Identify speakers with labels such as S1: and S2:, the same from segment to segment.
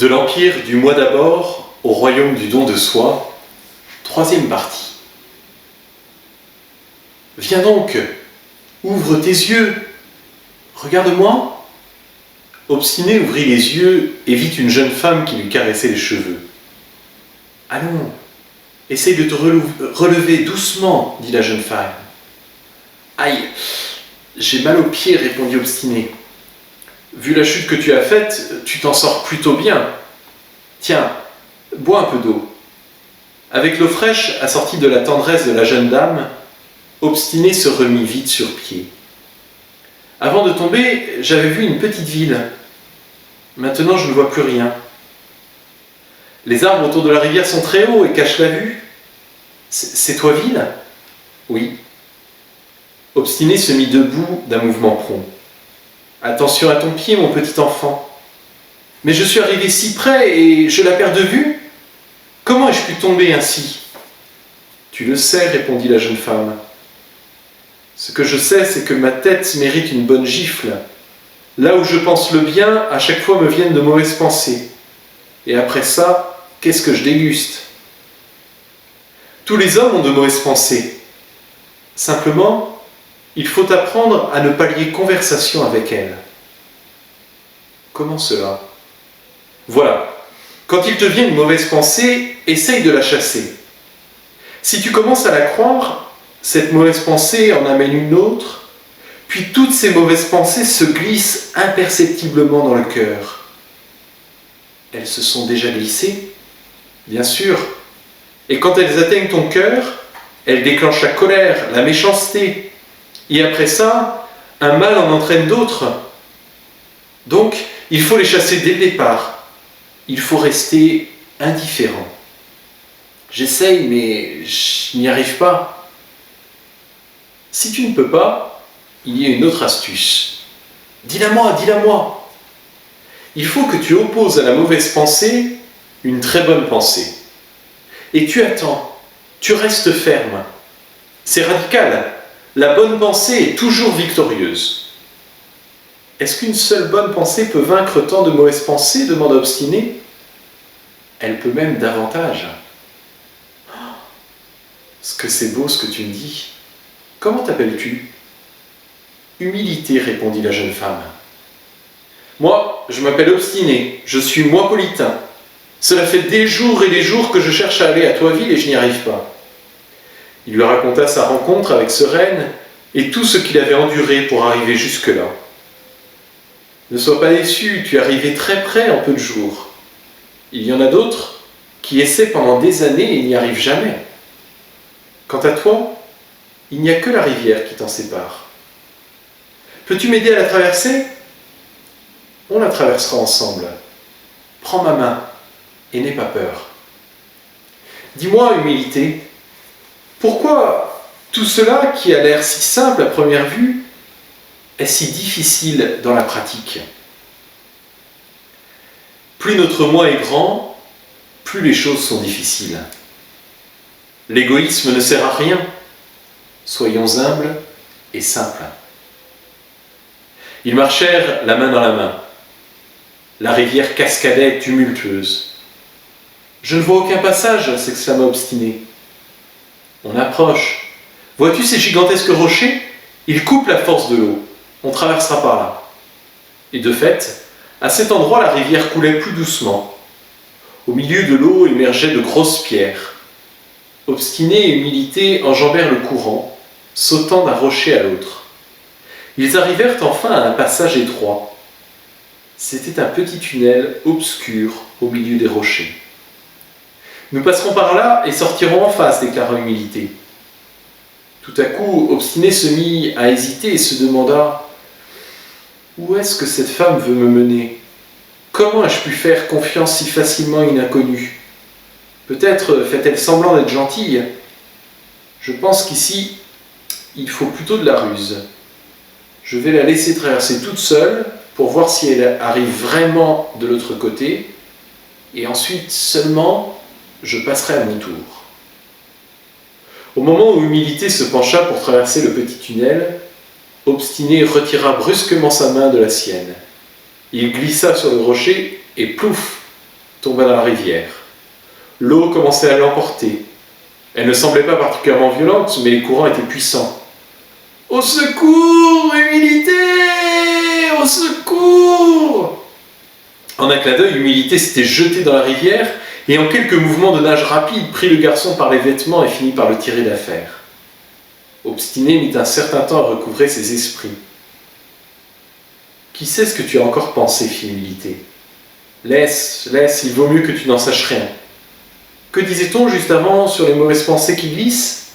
S1: De l'empire du moi d'abord au royaume du don de soi, troisième partie. Viens donc, ouvre tes yeux, regarde-moi. Obstiné ouvrit les yeux et vit une jeune femme qui lui caressait les cheveux. Allons, essaye de te relever doucement, dit la jeune femme. Aïe, j'ai mal aux pieds, répondit Obstiné. Vu la chute que tu as faite, tu t'en sors plutôt bien. Tiens, bois un peu d'eau. Avec l'eau fraîche, assortie de la tendresse de la jeune dame, Obstiné se remit vite sur pied. Avant de tomber, j'avais vu une petite ville. Maintenant, je ne vois plus rien. Les arbres autour de la rivière sont très hauts et cachent la vue. C'est toi, ville ? Oui. Obstiné se mit debout d'un mouvement prompt. Attention à ton pied, mon petit enfant. Mais je suis arrivé si près et je la perds de vue. Comment ai-je pu tomber ainsi ? Tu le sais, répondit la jeune femme. Ce que je sais, c'est que ma tête mérite une bonne gifle. Là où je pense le bien, à chaque fois me viennent de mauvaises pensées. Et après ça, qu'est-ce que je déguste ? Tous les hommes ont de mauvaises pensées. Simplement, il faut apprendre à ne pas lier conversation avec elles. Comment cela ? Voilà. Quand il te vient une mauvaise pensée, essaye de la chasser. Si tu commences à la croire, cette mauvaise pensée en amène une autre, puis toutes ces mauvaises pensées se glissent imperceptiblement dans le cœur. Elles se sont déjà glissées ? Bien sûr. Et quand elles atteignent ton cœur, elles déclenchent la colère, la méchanceté. Et après ça, un mal en entraîne d'autres. Donc, il faut les chasser dès le départ. Il faut rester indifférent. J'essaye, mais je n'y arrive pas. Si tu ne peux pas, il y a une autre astuce. Dis-la moi. Il faut que tu opposes à la mauvaise pensée une très bonne pensée. Et tu attends, tu restes ferme. C'est radical. La bonne pensée est toujours victorieuse. Est-ce qu'une seule bonne pensée peut vaincre tant de mauvaises pensées ? Demanda Obstiné. Elle peut même davantage. Oh, ce que c'est beau ce que tu me dis. Comment t'appelles-tu ? Humilité, répondit la jeune femme. Moi, je m'appelle Obstiné, je suis moipolitain. Cela fait des jours et des jours que je cherche à aller à Toiville et je n'y arrive pas. Il lui raconta sa rencontre avec ce reine et tout ce qu'il avait enduré pour arriver jusque-là. Ne sois pas déçu, tu es arrivé très près en peu de jours. Il y en a d'autres qui essaient pendant des années et n'y arrivent jamais. Quant à toi, il n'y a que la rivière qui t'en sépare. Peux-tu m'aider à la traverser ? On la traversera ensemble. Prends ma main et n'aie pas peur. Dis-moi, humilité, pourquoi tout cela qui a l'air si simple à première vue est si difficile dans la pratique ? Plus notre moi est grand, plus les choses sont difficiles. L'égoïsme ne sert à rien. Soyons humbles et simples. Ils marchèrent la main dans la main. La rivière cascadait tumultueuse. « Je ne vois aucun passage !» s'exclama Obstiné. On approche. Vois-tu ces gigantesques rochers ? Ils coupent la force de l'eau. On traversera par là. Et de fait, à cet endroit, la rivière coulait plus doucement. Au milieu de l'eau émergeaient de grosses pierres. Obstiné et Humilité enjambèrent le courant, sautant d'un rocher à l'autre. Ils arrivèrent enfin à un passage étroit. C'était un petit tunnel obscur au milieu des rochers. Nous passerons par là et sortirons en face, déclara Humilité. Tout à coup, Obstiné se mit à hésiter et se demanda « Où est-ce que cette femme veut me mener ? Comment ai-je pu faire confiance si facilement à une inconnue ? Peut-être fait-elle semblant d'être gentille. Je pense qu'ici, il faut plutôt de la ruse. Je vais la laisser traverser toute seule pour voir si elle arrive vraiment de l'autre côté, et ensuite seulement je passerai à mon tour. » Au moment où Humilité se pencha pour traverser le petit tunnel, Obstiné retira brusquement sa main de la sienne. Il glissa sur le rocher et plouf, tomba dans la rivière. L'eau commençait à l'emporter. Elle ne semblait pas particulièrement violente, mais les courants étaient puissants. « Au secours, Humilité! Au secours !» En un clin d'œil, Humilité s'était jetée dans la rivière et en quelques mouvements de nage rapides prit le garçon par les vêtements et finit par le tirer d'affaire. Obstiné mit un certain temps à recouvrer ses esprits. « Qui sait ce que tu as encore pensé, fit Humilité. Laisse, il vaut mieux que tu n'en saches rien. Que disait-on juste avant sur les mauvaises pensées qui glissent?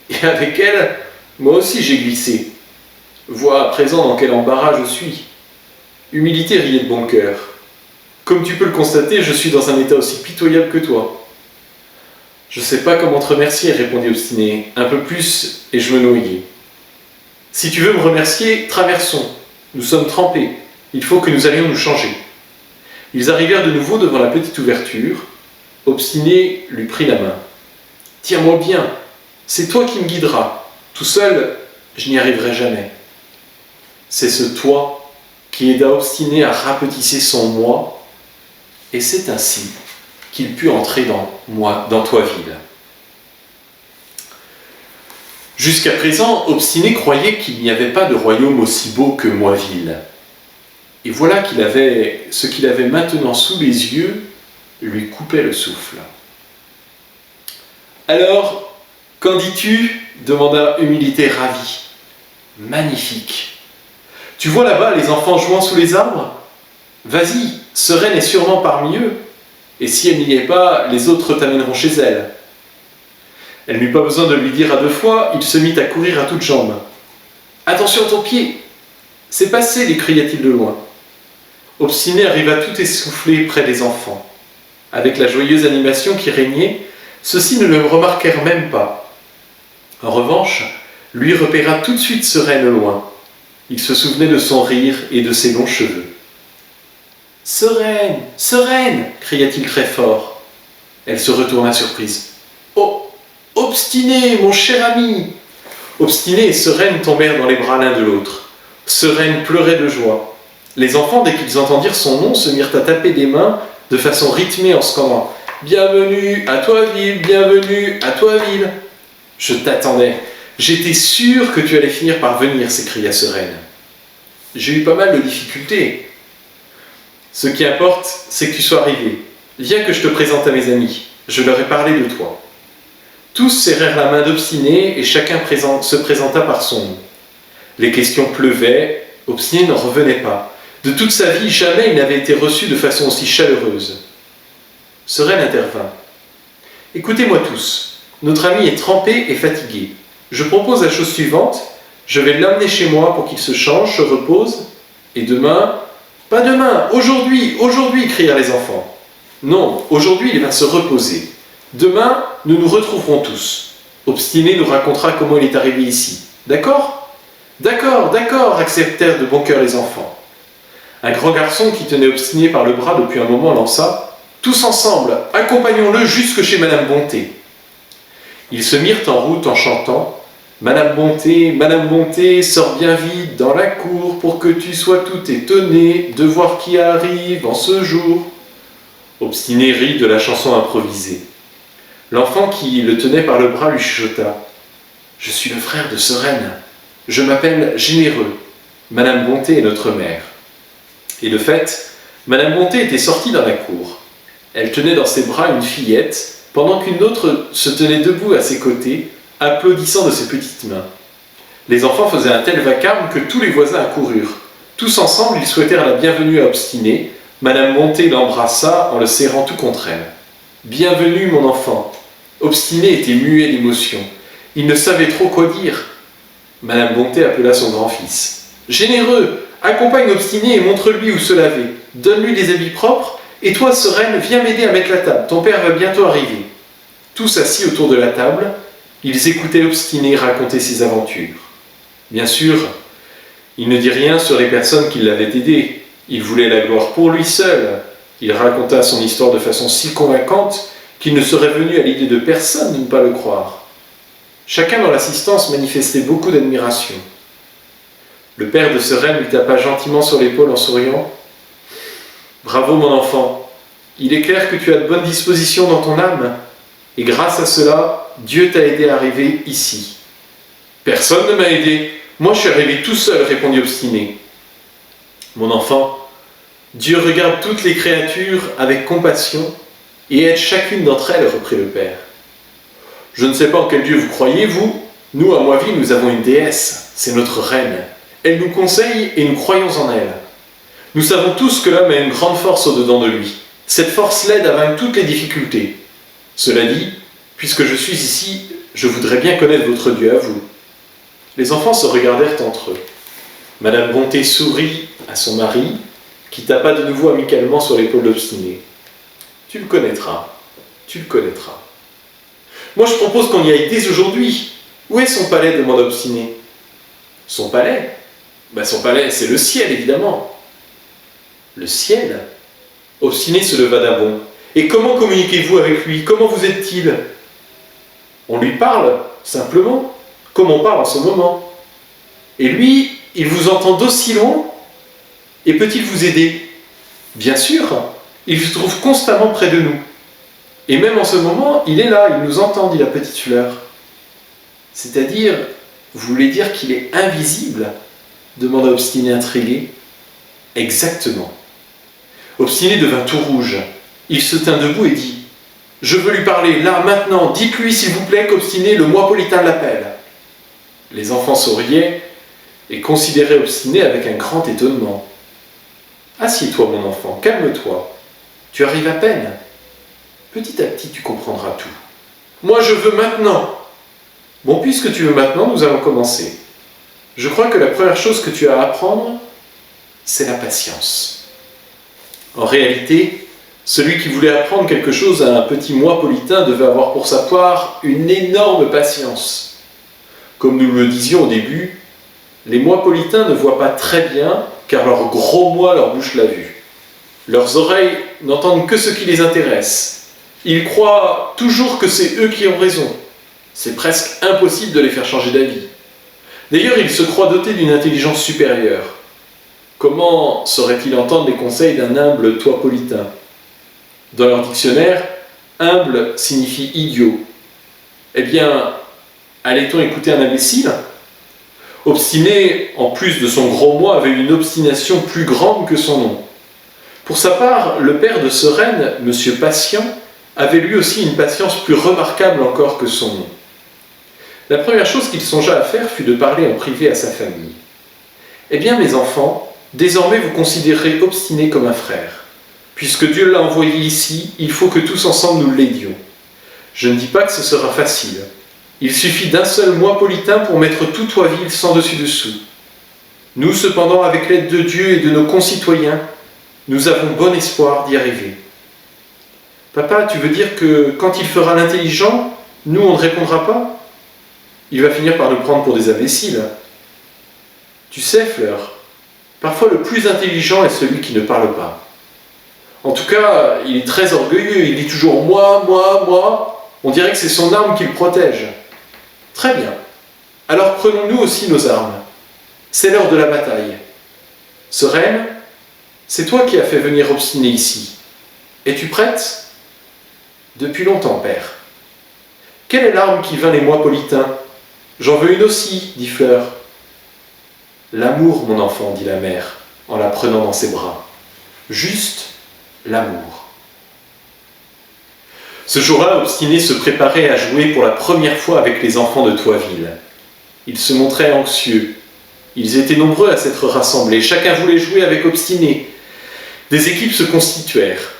S1: Et avec elles, moi aussi j'ai glissé. Vois à présent dans quel embarras je suis. » Humilité riait de bon cœur. « Comme tu peux le constater, je suis dans un état aussi pitoyable que toi. » « Je ne sais pas comment te remercier, répondit Obstiné. Un peu plus, et je me noyais. Si tu veux me remercier, traversons. Nous sommes trempés. Il faut que nous allions nous changer. Ils arrivèrent de nouveau devant la petite ouverture. Obstiné lui prit la main. « Tiens-moi bien, c'est toi qui me guideras. Tout seul, je n'y arriverai jamais. » C'est ce « toi » qui aida Obstiné à rapetisser son « moi », et c'est ainsi qu'il put entrer dans Toisville. Jusqu'à présent, Obstiné croyait qu'il n'y avait pas de royaume aussi beau que Moiville. Et voilà ce qu'il avait maintenant sous les yeux lui coupait le souffle. « Alors, qu'en dis-tu » demanda Humilité ravie. « Magnifique. Tu vois là-bas les enfants jouant sous les arbres? Vas-y, Sereine est sûrement parmi eux. Et si elle n'y est pas, les autres t'amèneront chez elle. » Elle n'eut pas besoin de lui dire à deux fois, il se mit à courir à toutes jambes. « Attention à ton pied ! C'est passé !» lui cria-t-il de loin. Obstiné arriva tout essoufflé près des enfants. Avec la joyeuse animation qui régnait, ceux-ci ne le remarquèrent même pas. En revanche, lui repéra tout de suite Sereine loin. Il se souvenait de son rire et de ses longs cheveux. « Sereine, Sereine !» cria-t-il très fort. Elle se retourna surprise. « Oh, Obstiné, mon cher ami !» Obstiné et Sereine tombèrent dans les bras l'un de l'autre. Sereine pleurait de joie. Les enfants, dès qu'ils entendirent son nom, se mirent à taper des mains de façon rythmée en scandant « Bienvenue à Toisville, bienvenue à Toisville !»« Je t'attendais, j'étais sûr que tu allais finir par venir » s'écria Sereine. « J'ai eu pas mal de difficultés. Ce qui importe, c'est que tu sois arrivé. Viens que je te présente à mes amis. Je leur ai parlé de toi. » Tous serrèrent la main d'Obstiné et chacun se présenta par son nom. Les questions pleuvaient, Obstiné n'en revenait pas. De toute sa vie, jamais il n'avait été reçu de façon aussi chaleureuse. Sereine intervint. « Écoutez-moi tous, notre ami est trempé et fatigué. Je propose la chose suivante, je vais l'emmener chez moi pour qu'il se change, se repose, et demain... » « Pas demain, aujourd'hui, aujourd'hui !» crièrent les enfants. « Non, aujourd'hui il va se reposer. Demain, nous nous retrouverons tous. Obstiné nous racontera comment il est arrivé ici. D'accord ? » « D'accord, d'accord !» acceptèrent de bon cœur les enfants. Un grand garçon qui tenait Obstiné par le bras depuis un moment lança « Tous ensemble, accompagnons-le jusque chez Madame Bonté. » Ils se mirent en route en chantant « Madame Bonté, sors bien vite dans la cour pour que tu sois tout étonné de voir qui arrive en ce jour. » Obstiné rit de la chanson improvisée. L'enfant qui le tenait par le bras lui chuchota « Je suis le frère de Sereine. Je m'appelle Généreux. Madame Bonté est notre mère. » Et de fait, Madame Bonté était sortie dans la cour. Elle tenait dans ses bras une fillette, pendant qu'une autre se tenait debout à ses côtés, applaudissant de ses petites mains. Les enfants faisaient un tel vacarme que tous les voisins accoururent. Tous ensemble, ils souhaitèrent la bienvenue à Obstiné. Madame Bonté l'embrassa en le serrant tout contre elle. « Bienvenue, mon enfant !» Obstiné était muet d'émotion. Il ne savait trop quoi dire. Madame Bonté appela son grand-fils. « Généreux, accompagne Obstiné et montre-lui où se laver. Donne-lui des habits propres, et toi, Sereine, viens m'aider à mettre la table. Ton père va bientôt arriver. » Tous assis autour de la table, ils écoutaient Obstiné raconter ses aventures. Bien sûr, il ne dit rien sur les personnes qui l'avaient aidé. Il voulait la gloire pour lui seul. Il raconta son histoire de façon si convaincante qu'il ne serait venu à l'idée de personne de ne pas le croire. Chacun dans l'assistance manifestait beaucoup d'admiration. Le père de Sereine lui tapa gentiment sur l'épaule en souriant. « Bravo mon enfant, Il est clair que tu as de bonnes dispositions dans ton âme, et grâce à cela, Dieu t'a aidé à arriver ici. Personne ne m'a aidé. Moi, je suis arrivé tout seul, répondit Obstiné. Mon enfant, Dieu regarde toutes les créatures avec compassion et aide chacune d'entre elles, reprit le père. Je ne sais pas en quel Dieu vous croyez, vous. Nous, à Moiville, nous avons une déesse, c'est notre reine. Elle nous conseille et nous croyons en elle. Nous savons tous que l'homme a une grande force au-dedans de lui. Cette force l'aide à vaincre toutes les difficultés. Cela dit, puisque je suis ici, je voudrais bien connaître votre Dieu à vous. Les enfants se regardèrent entre eux. Madame Bonté sourit à son mari, qui tapa de nouveau amicalement sur l'épaule d'Obstiné. Tu le connaîtras, tu le connaîtras. Moi je propose qu'on y aille dès aujourd'hui. Où est son palais demanda Obstiné. Son palais ? Son palais, c'est le ciel, évidemment. Le ciel ? Obstiné se leva d'un bond. Et comment communiquez-vous avec lui ? Comment vous êtes-il ? On lui parle, simplement, comme on parle en ce moment. Et lui, il vous entend d'aussi loin ? Et peut-il vous aider ? Bien sûr, il se trouve constamment près de nous. Et même en ce moment, il est là, il nous entend, dit la petite fleur. C'est-à-dire, vous voulez dire qu'il est invisible ? Demanda Obstiné intrigué. Exactement. Obstiné devint tout rouge. Il se tint debout et dit « Je veux lui parler, là, maintenant, dites-lui, s'il vous plaît, qu'Obstiné, le Moipolitain l'appelle. » Les enfants souriaient et considéraient Obstiné avec un grand étonnement. « Assieds-toi, mon enfant, calme-toi. Tu arrives à peine. Petit à petit, tu comprendras tout. Moi, je veux maintenant. Bon, puisque tu veux maintenant, nous allons commencer. Je crois que la première chose que tu as à apprendre, c'est la patience. » En réalité, celui qui voulait apprendre quelque chose à un petit Moipolitain devait avoir pour sa part une énorme patience. Comme nous le disions au début, les Moipolitains ne voient pas très bien car leur gros moi leur bouche la vue. Leurs oreilles n'entendent que ce qui les intéresse. Ils croient toujours que c'est eux qui ont raison. C'est presque impossible de les faire changer d'avis. D'ailleurs, ils se croient dotés d'une intelligence supérieure. Comment sauraient-ils entendre les conseils d'un humble Toipolitain ? Dans leur dictionnaire, humble signifie idiot. Eh bien, allait-on écouter un imbécile ? Obstiné, en plus de son gros moi, avait une obstination plus grande que son nom. Pour sa part, le père de Sereine, M. Patient, avait lui aussi une patience plus remarquable encore que son nom. La première chose qu'il songea à faire fut de parler en privé à sa famille. « Eh bien, mes enfants, désormais vous considérez Obstiné comme un frère. Puisque Dieu l'a envoyé ici, il faut que tous ensemble nous l'aidions. Je ne dis pas que ce sera facile. Il suffit d'un seul Moipolitain pour mettre tout Toiville sans dessus-dessous. Nous, cependant, avec l'aide de Dieu et de nos concitoyens, nous avons bon espoir d'y arriver. Papa, tu veux dire que quand il fera l'intelligent, nous, on ne répondra pas ? Il va finir par nous prendre pour des imbéciles. Tu sais, Fleur, parfois le plus intelligent est celui qui ne parle pas. En tout cas, il est très orgueilleux, il dit toujours « moi, moi, moi ». On dirait que c'est son arme qui le protège. Très bien. Alors prenons-nous aussi nos armes. C'est l'heure de la bataille. Sereine, c'est toi qui as fait venir Obstiné ici. Es-tu prête ? Depuis longtemps, père. Quelle est l'arme qui vainc les Moipolitains ? J'en veux une aussi, dit Fleur. L'amour, mon enfant, dit la mère, en la prenant dans ses bras. Juste l'amour. Ce jour-là, Obstiné se préparait à jouer pour la première fois avec les enfants de Toiville. Ils se montraient anxieux. Ils étaient nombreux à s'être rassemblés. Chacun voulait jouer avec Obstiné. Des équipes se constituèrent.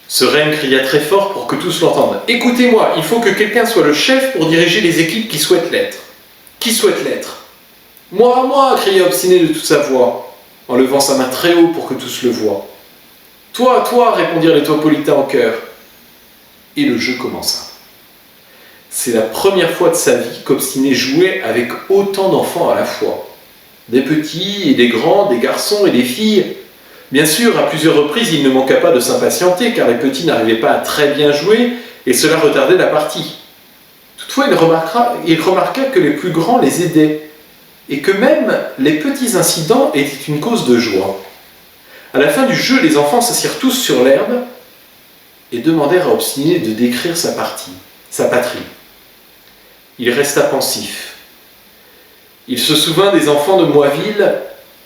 S1: Sereine cria très fort pour que tous l'entendent. « Écoutez-moi, il faut que quelqu'un soit le chef pour diriger les équipes qui souhaitent l'être. Qui souhaite l'être ? Moi, moi !» cria Obstiné de toute sa voix, en levant sa main très haut pour que tous le voient. « Toi, toi !» répondirent les Toipolitains en chœur. Et le jeu commença. C'est la première fois de sa vie qu'Obstiné jouait avec autant d'enfants à la fois. Des petits et des grands, des garçons et des filles. Bien sûr, à plusieurs reprises, il ne manqua pas de s'impatienter, car les petits n'arrivaient pas à très bien jouer, et cela retardait la partie. Toutefois, il remarqua que les plus grands les aidaient, et que même les petits incidents étaient une cause de joie. À la fin du jeu, les enfants s'assirent tous sur l'herbe, et demandèrent à Obstiné de décrire sa patrie. Il resta pensif. Il se souvint des enfants de Moiville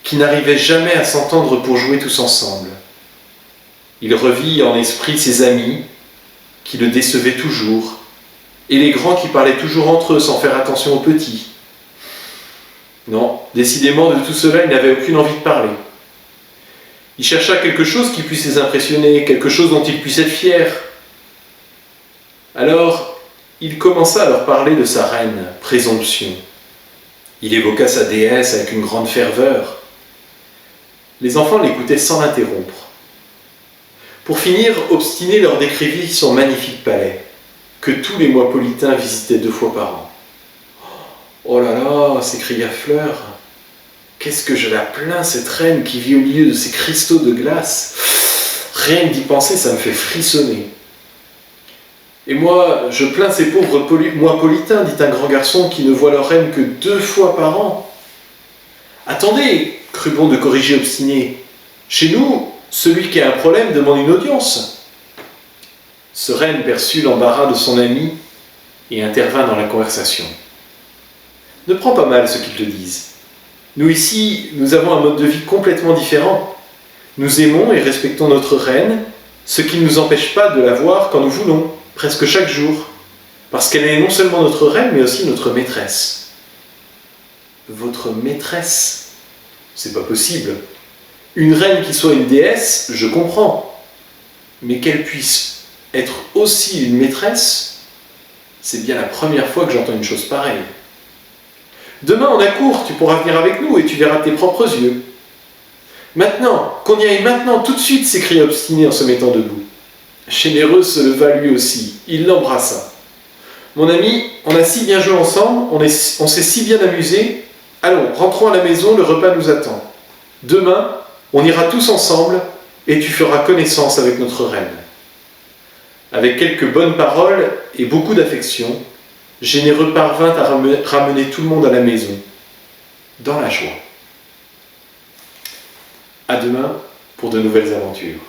S1: qui n'arrivaient jamais à s'entendre pour jouer tous ensemble. Il revit en esprit ses amis qui le décevaient toujours, et les grands qui parlaient toujours entre eux sans faire attention aux petits. Non, décidément de tout cela, il n'avait aucune envie de parler. Il chercha quelque chose qui puisse les impressionner, quelque chose dont il puisse être fier. Alors, il commença à leur parler de sa reine, Présomption. Il évoqua sa déesse avec une grande ferveur. Les enfants l'écoutaient sans l'interrompre. Pour finir, Obstiné leur décrivit son magnifique palais, que tous les Moipolitains visitaient 2 fois par an. « Oh là là !» s'écria Fleur. « Qu'est-ce que je la plains, cette reine qui vit au milieu de ces cristaux de glace. Rien que d'y penser, ça me fait frissonner. » « Et moi, je plains ces pauvres Moipolitains, dit un grand garçon, qui ne voient leur reine que 2 fois par an. »« Attendez !» crut bon de corriger Obstiné. « Chez nous, celui qui a un problème demande une audience. » Ce reine perçut l'embarras de son ami et intervint dans la conversation. « Ne prends pas mal ce qu'ils te disent. Nous ici, nous avons un mode de vie complètement différent. Nous aimons et respectons notre reine, ce qui ne nous empêche pas de la voir quand nous voulons, presque chaque jour, parce qu'elle est non seulement notre reine, mais aussi notre maîtresse. » « Votre maîtresse ? C'est pas possible. Une reine qui soit une déesse, je comprends. Mais qu'elle puisse être aussi une maîtresse, c'est bien la première fois que j'entends une chose pareille. Demain, on a cours, tu pourras venir avec nous et tu verras de tes propres yeux. Maintenant, qu'on y aille maintenant, tout de suite, s'écria Obstiné en se mettant debout. Généreux se leva lui aussi, il l'embrassa. Mon ami, on a si bien joué ensemble, on s'est si bien amusé. Allons, rentrons à la maison, le repas nous attend. Demain, on ira tous ensemble et tu feras connaissance avec notre reine. Avec quelques bonnes paroles et beaucoup d'affection, Généreux parvint à ramener tout le monde à la maison, dans la joie. À demain pour de nouvelles aventures.